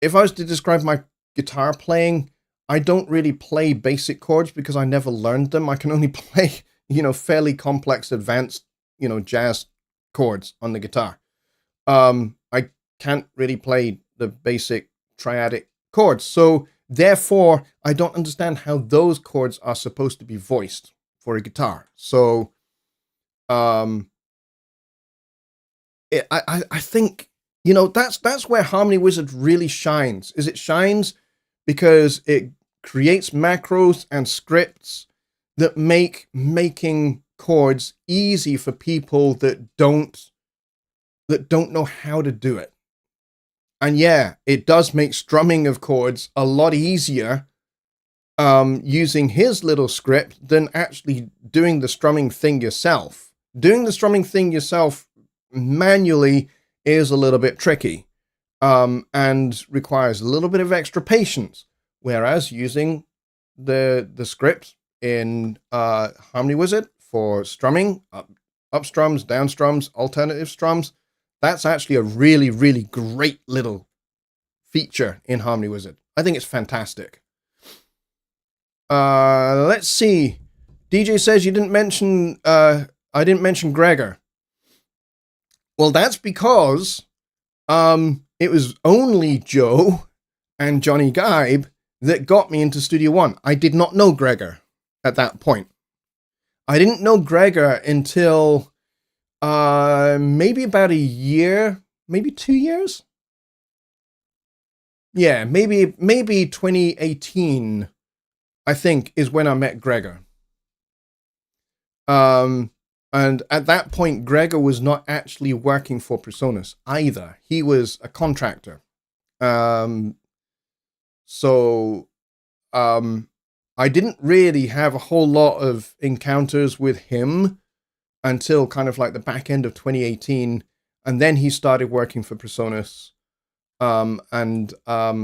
if I was to describe my guitar playing, I don't really play basic chords because I never learned them. I can only play, fairly complex, advanced, jazz chords on the guitar. I can't really play the basic triadic chords. So therefore, I don't understand how those chords are supposed to be voiced for a guitar. So I think, that's where Harmony Wizard really shines. It shines because it creates macros and scripts that make making chords easy for people that don't know how to do it. And yeah, it does make strumming of chords a lot easier using his little script than actually doing the strumming thing yourself. Doing the strumming thing yourself manually is a little bit tricky and requires a little bit of extra patience. Whereas using the script in Harmony Wizard for strumming, up strums, down strums, alternative strums, that's actually a really, really great little feature in Harmony Wizard. I think it's fantastic. Let's see. DJ says you didn't mention I didn't mention Gregor. Well, that's because it was only Joe and Jonny Geib that got me into Studio One. I did not know Gregor at that point. I didn't know Gregor until maybe about a year, maybe 2 years. Yeah, maybe 2018, I think, is when I met Gregor. And at that point, Gregor was not actually working for Presonus either. He was a contractor. So I didn't really have a whole lot of encounters with him until kind of like the back end of 2018. And then he started working for Presonus. And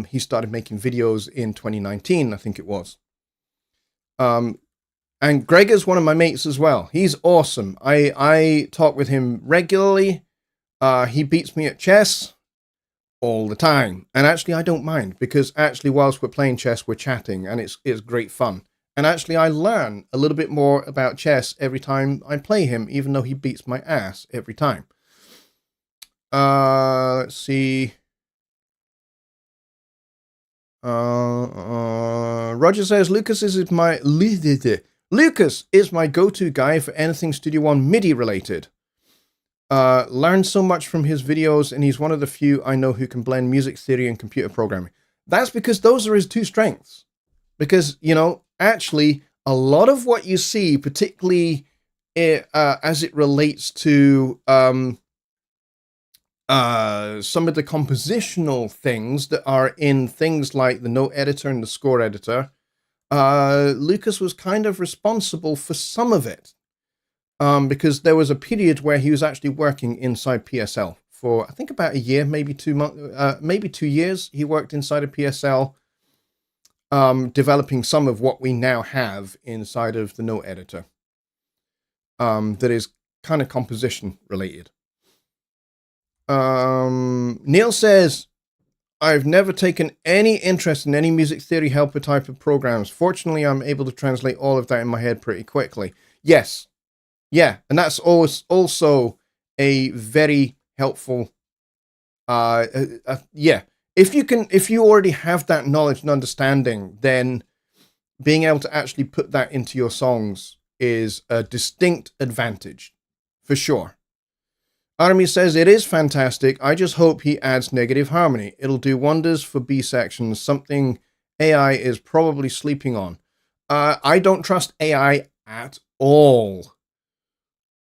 he started making videos in 2019, I think it was. And Gregor's one of my mates as well. He's awesome. I talk with him regularly. He beats me at chess all the time. And actually, I don't mind, because actually, whilst we're playing chess, we're chatting, and it's great fun. And actually, I learn a little bit more about chess every time I play him, even though he beats my ass every time. Let's see. Roger says, Lucas is my go-to guy for anything Studio One MIDI related. Learned so much from his videos, and he's one of the few I know who can blend music theory and computer programming. That's because those are his two strengths. Because, you know, actually, a lot of what you see, particularly as it relates to some of the compositional things that are in things like the note editor and the score editor, Lucas was kind of responsible for some of it. Because there was a period where he was actually working inside PSL for, I think, about a year, maybe 2 months, maybe 2 years. He worked inside of PSL, developing some of what we now have inside of the note editor. That is kind of composition related. Neil says, I've never taken any interest in any music theory helper type of programs. Fortunately, I'm able to translate all of that in my head pretty quickly. Yes. Yeah, and that's also a very helpful, yeah. If you already have that knowledge and understanding, then being able to actually put that into your songs is a distinct advantage, for sure. Army says, it is fantastic. I just hope he adds negative harmony. It'll do wonders for B sections, something AI is probably sleeping on. I don't trust AI at all.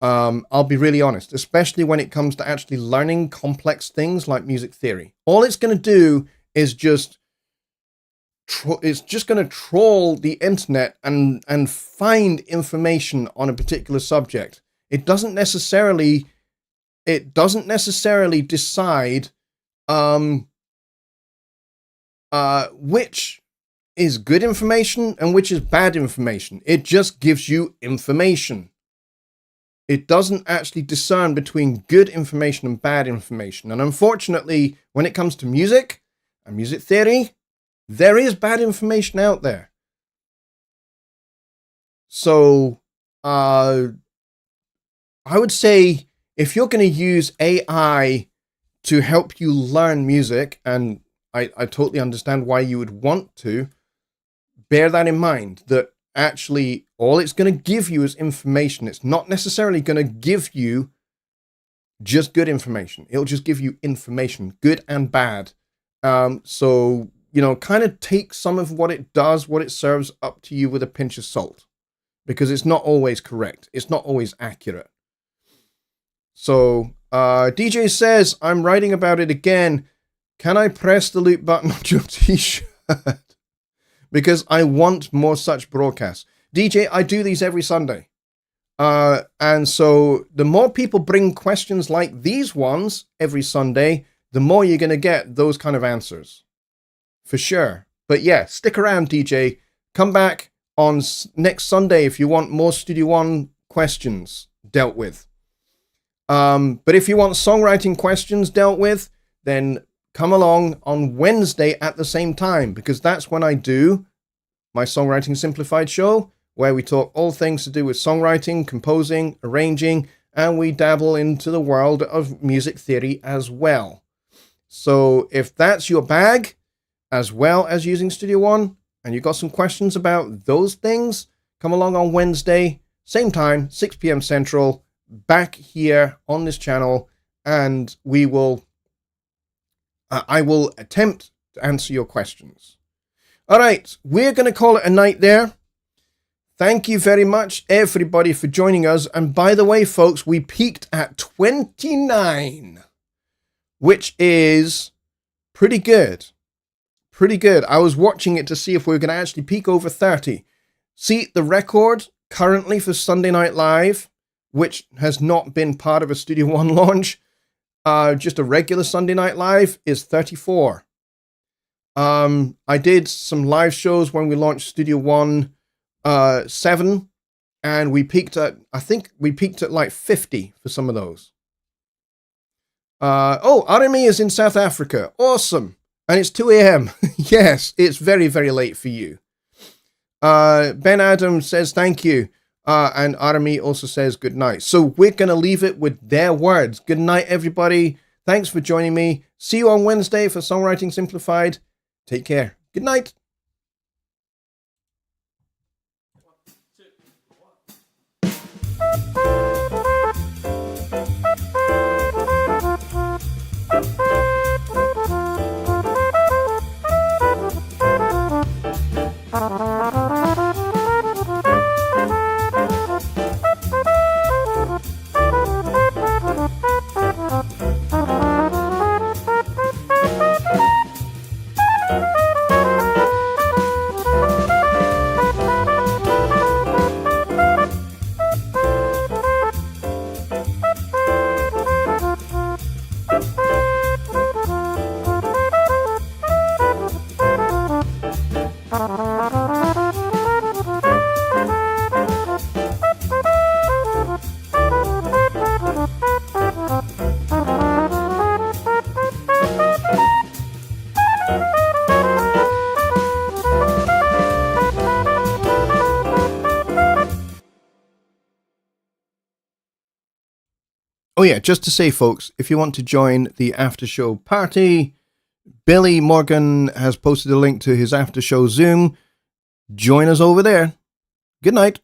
I'll be really honest, especially when it comes to actually learning complex things like music theory. All it's going to do is just going to troll the internet and find information on a particular subject. It doesn't necessarily decide which is good information and which is bad information. It just gives you information. It doesn't actually discern between good information and bad information. And unfortunately, when it comes to music and music theory, there is bad information out there. So, I would say if you're going to use AI to help you learn music, and I totally understand why you would want to, bear that in mind, that actually all it's going to give you is information. It's not necessarily going to give you just good information. It'll just give you information, good and bad. So, you know, kind of take some of what it does, what it serves, up to you with a pinch of salt, because it's not always correct. It's not always accurate. So, DJ says, I'm writing about it again. Can I press the loop button on your t-shirt? Because I want more such broadcasts. DJ, I do these every Sunday. And so the more people bring questions like these ones every Sunday, the more you're going to get those kind of answers. For sure. But yeah, stick around, DJ. Come back on next Sunday if you want more Studio One questions dealt with. But if you want songwriting questions dealt with, then come along on Wednesday at the same time, because that's when I do my Songwriting Simplified show, where we talk all things to do with songwriting, composing, arranging, and we dabble into the world of music theory as well. So if that's your bag, as well as using Studio One, and you've got some questions about those things, come along on Wednesday, same time, 6 p.m. Central, back here on this channel, and we will I will attempt to answer your questions. All right, we're going to call it a night there. Thank you very much, everybody, for joining us. And by the way, folks, we peaked at 29, which is pretty good. Pretty good. I was watching it to see if we were going to actually peak over 30. See, the record currently for Sunday Night Live, which has not been part of a Studio One launch, just a regular Sunday Night Live, is 34. I did some live shows when we launched Studio One 7, and we peaked at, I think we peaked at like 50 for some of those. Oh, Arami is in South Africa. Awesome. And it's 2 a.m. Yes, it's very, very late for you. Ben Adams says thank you. And Arami also says good night. So we're going to leave it with their words. Good night, everybody. Thanks for joining me. See you on Wednesday for Songwriting Simplified. Take care. Good night. Oh yeah, just to say, folks, if you want to join the after show party, Billy Morgan has posted a link to his after show Zoom. Join us over there. Good night.